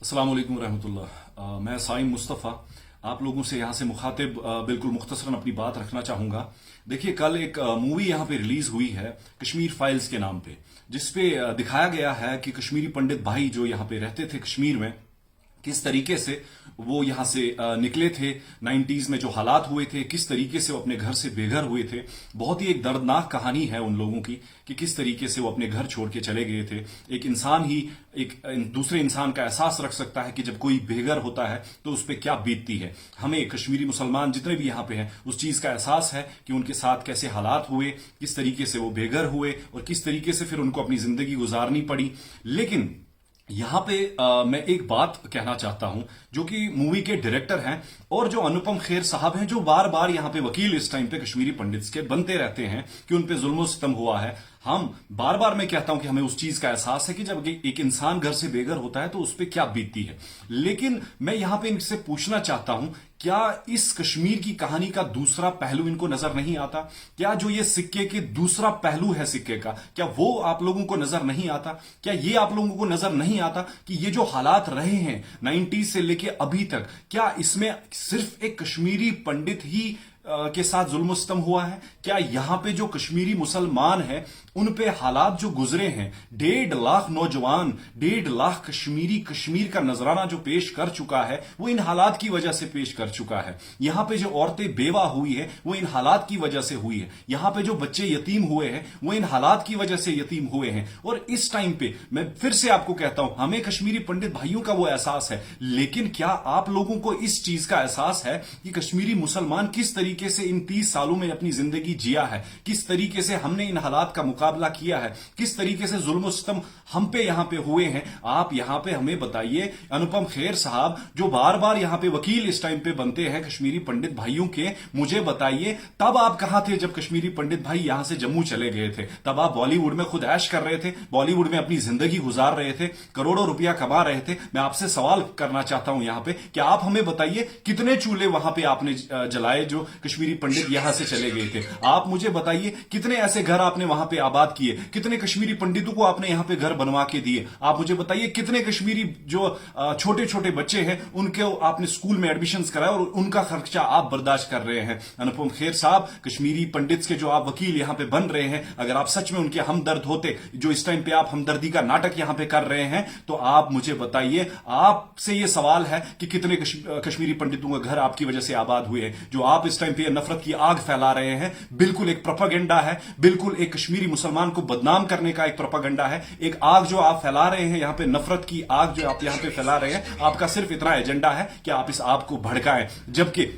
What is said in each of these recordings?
अस्सलाम वालेकुम रहमतुल्लाह। मैं साइम मुस्तफ़ा आप लोगों से यहाँ से मुखातिब बिल्कुल मुख्तसरन अपनी बात रखना चाहूँगा। देखिए, कल एक मूवी यहाँ पे रिलीज हुई है कश्मीर फाइल्स के नाम पे, जिसपे दिखाया गया है कि कश्मीरी पंडित भाई जो यहाँ पे रहते थे कश्मीर में, किस तरीके से वो यहाँ से निकले थे। 90s में जो हालात हुए थे, किस तरीके से वो अपने घर से बेघर हुए थे। बहुत ही एक दर्दनाक कहानी है उन लोगों की कि किस तरीके से वो अपने घर छोड़ के चले गए थे। एक इंसान ही एक दूसरे इंसान का एहसास रख सकता है कि जब कोई बेघर होता है तो उस पर क्या बीतती है। हमें कश्मीरी मुसलमान जितने भी यहाँ पे हैं उस चीज का एहसास है कि उनके साथ कैसे हालात हुए, किस तरीके से वो बेघर हुए और किस तरीके से फिर उनको अपनी जिंदगी गुजारनी पड़ी। लेकिन यहां पे मैं एक बात कहना चाहता हूं, जो कि मूवी के डायरेक्टर हैं और जो अनुपम खेर साहब हैं, जो बार बार यहां पे वकील इस टाइम पे कश्मीरी पंडित्स के बनते रहते हैं कि उन पे जुल्म सितम हुआ है। हम बार बार मैं कहता हूं कि हमें उस चीज का एहसास है कि जब एक इंसान घर से बेघर होता है तो उस पर क्या बीतती है। लेकिन मैं यहां पे इनसे पूछना चाहता हूं, क्या इस कश्मीर की कहानी का दूसरा पहलू इनको नजर नहीं आता? क्या जो ये सिक्के के दूसरा पहलू है सिक्के का, क्या वो आप लोगों को नजर नहीं आता? क्या ये आप लोगों को नजर नहीं आता कि ये जो हालात रहे हैं 90s से लेके अभी तक, क्या इसमें सिर्फ एक कश्मीरी पंडित ही के साथ जुल्म सितम हुआ है? क्या यहां पे जो कश्मीरी मुसलमान हैं उन पे हालात जो गुजरे हैं, 1.5 लाख नौजवान, 1.5 लाख कश्मीरी कश्मीर का नजराना जो पेश कर चुका है, वो इन हालात की वजह से पेश कर चुका है। यहां पे जो औरतें बेवा हुई है वो इन हालात की वजह से हुई है। यहां पे जो बच्चे यतीम हुए हैं वो इन हालात की वजह से यतीम हुए हैं। और इस टाइम पे मैं फिर से आपको कहता हूं, हमें कश्मीरी पंडित भाइयों का वो एहसास है, लेकिन क्या आप लोगों को इस चीज का एहसास है कि कश्मीरी मुसलमान किस तरीके से इन 30 सालों में अपनी जिंदगी जिया है, किस तरीके से हमने इन हालात का मुकाबला किया है, किस तरीके से जुल्म सितम हम पे यहां पे हुए हैं? आप यहां पे हमें बताइए। अनुपम खेर साहब जो बार बार यहां पे वकील इस टाइम पे बनते हैं कश्मीरी पंडित भाइयों के, मुझे बताइए तब आप कहां थे जब कश्मीरी पंडित भाई यहां से जम्मू चले गए थे? तब आप बॉलीवुड में खुद ऐश कर रहे थे, बॉलीवुड में अपनी जिंदगी गुजार रहे थे, करोड़ों रुपया कमा रहे थे। मैं आपसे सवाल करना चाहता हूं यहां पे, क्या आप हमें बताइए कितने चूल्हे वहां पे आपने जलाए जो कश्मीरी पंडित यहां से चले गए थे? आप मुझे बताइए कितने ऐसे घर आपने वहां पे आबाद किए, कितने कश्मीरी पंडितों को आपने यहां पे घर बनवा के दिए? आप मुझे बताइए कितने कश्मीरी जो छोटे छोटे बच्चे हैं उनके आपने स्कूल में एडमिशंस कराए और उनका खर्चा आप बर्दाश्त कर रहे हैं? अनुपम खेर साहब, कश्मीरी पंडित्स के जो आप वकील यहां पे बन रहे हैं, अगर आप सच में उनके हमदर्द होते, जो इस टाइम पे आप हमदर्दी का नाटक यहां पे कर रहे हैं, तो आप मुझे बताइए, आपसे यह सवाल है कि कितने कश्मीरी पंडितों का घर आपकी वजह से आबाद हुए हैं? जो आप इस टाइम पे नफरत की आग फैला रहे हैं, बिल्कुल एक प्रोपेगेंडा है, बिल्कुल एक कश्मीरी मुसलमान को बदनाम करने का एक प्रोपेगेंडा है। एक आग जो आप फैला रहे हैं यहां पे, नफरत की आग जो आप यहां पे फैला रहे हैं, आपका सिर्फ इतना एजेंडा है कि आप इस आग को भड़काएं, जबकि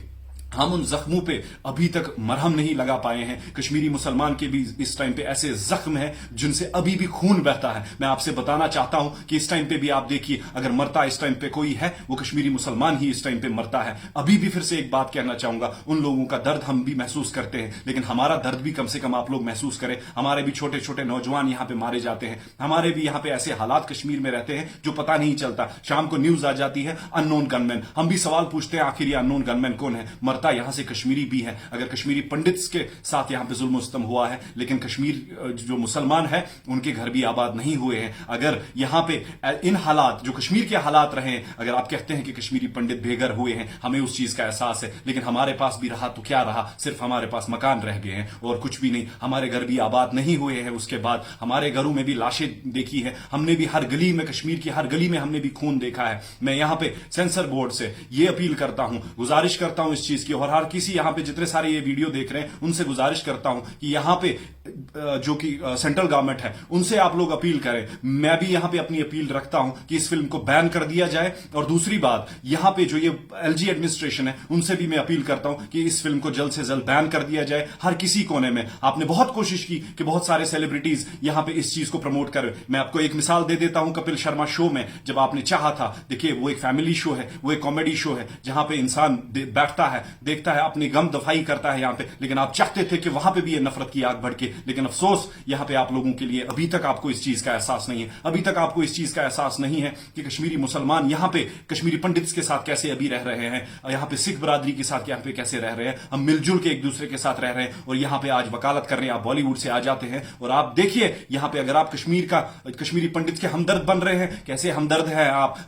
हम उन जख्मों पे अभी तक मरहम नहीं लगा पाए हैं। कश्मीरी मुसलमान के भी इस टाइम पे ऐसे जख्म हैं जिनसे अभी भी खून बहता है। मैं आपसे बताना चाहता हूं कि इस टाइम पे भी आप देखिए, अगर मरता इस टाइम पे कोई है, वो कश्मीरी मुसलमान ही इस टाइम पे मरता है। अभी भी फिर से एक बात कहना चाहूंगा, उन लोगों का दर्द हम भी महसूस करते हैं, लेकिन हमारा दर्द भी कम से कम आप लोग महसूस करें। हमारे भी छोटे छोटे नौजवान यहां पे मारे जाते हैं, हमारे भी यहां पे ऐसे हालात कश्मीर में रहते हैं जो पता नहीं चलता। शाम को न्यूज आ जाती है अननोन गनमैन, हम भी सवाल पूछते हैं आखिर ये अननोन गनमैन कौन है? मरता यहां से कश्मीरी भी है। अगर कश्मीरी पंडित्स के साथ यहां पे जुल्म सितम हुआ है, लेकिन कश्मीर जो मुसलमान है उनके घर भी आबाद नहीं हुए हैं। अगर यहां पे इन हालात जो कश्मीर के हालात रहे, अगर आप कहते हैं कि कश्मीरी पंडित बेघर हुए हैं, हमें उस चीज का एहसास है, लेकिन हमारे पास भी रहा तो क्या रहा? सिर्फ हमारे पास मकान रह गए हैं और कुछ भी नहीं। हमारे घर भी आबाद नहीं हुए हैं। उसके बाद हमारे घरों में भी लाशें देखी है, हमने भी हर गली में, कश्मीर की हर गली में हमने भी खून देखा है। मैं यहां पे सेंसर बोर्ड से ये अपील करता हूं, गुजारिश करता हूं इस चीज की, और हर किसी यहां पे जितने सारे ये वीडियो देख रहे हैं उनसे गुजारिश करता हूं कि यहां पे जो कि सेंट्रल गवर्नमेंट है उनसे आप लोग अपील करें। मैं भी यहां पे अपनी अपील रखता हूं कि इस फिल्म को बैन कर दिया जाए। और दूसरी बात, यहां पे जो ये एलजी एडमिनिस्ट्रेशन है उनसे भी मैं अपील करता हूं कि इस फिल्म को जल्द से जल्द बैन कर दिया जाए। हर किसी कोने में आपने बहुत कोशिश की कि बहुत सारे सेलिब्रिटीज यहां पे इस चीज को प्रमोट करें। मैं आपको एक मिसाल दे देता हूं, कपिल शर्मा शो में जब आपने चाहा था, देखिए वो एक फैमिली शो है, वो एक कॉमेडी शो है जहां पे इंसान बैठता है, देखता है, अपनी गम दफाई करता है यहां पे, लेकिन आप चाहते थे कि वहां पे भी ये नफरत की आग भड़के। लेकिन अफसोस यहां पे आप लोगों के लिए अभी तक आपको इस चीज का एहसास नहीं है, अभी तक आपको इस चीज का एहसास नहीं है कि कश्मीरी मुसलमान यहां पे कश्मीरी पंडित्स के साथ कैसे अभी रह रहे हैं, यहां पे सिख बरादरी के साथ यहां पे कैसे रह रहे हैं। हम मिलजुल के एक दूसरे के साथ रह रहे हैं और यहां पे आज वकालत करने आप बॉलीवुड से आ जाते हैं और आप देखिए यहां पे, अगर आप कश्मीरी पंडित के हमदर्द बन रहे हैं, कैसे हमदर्द है आप।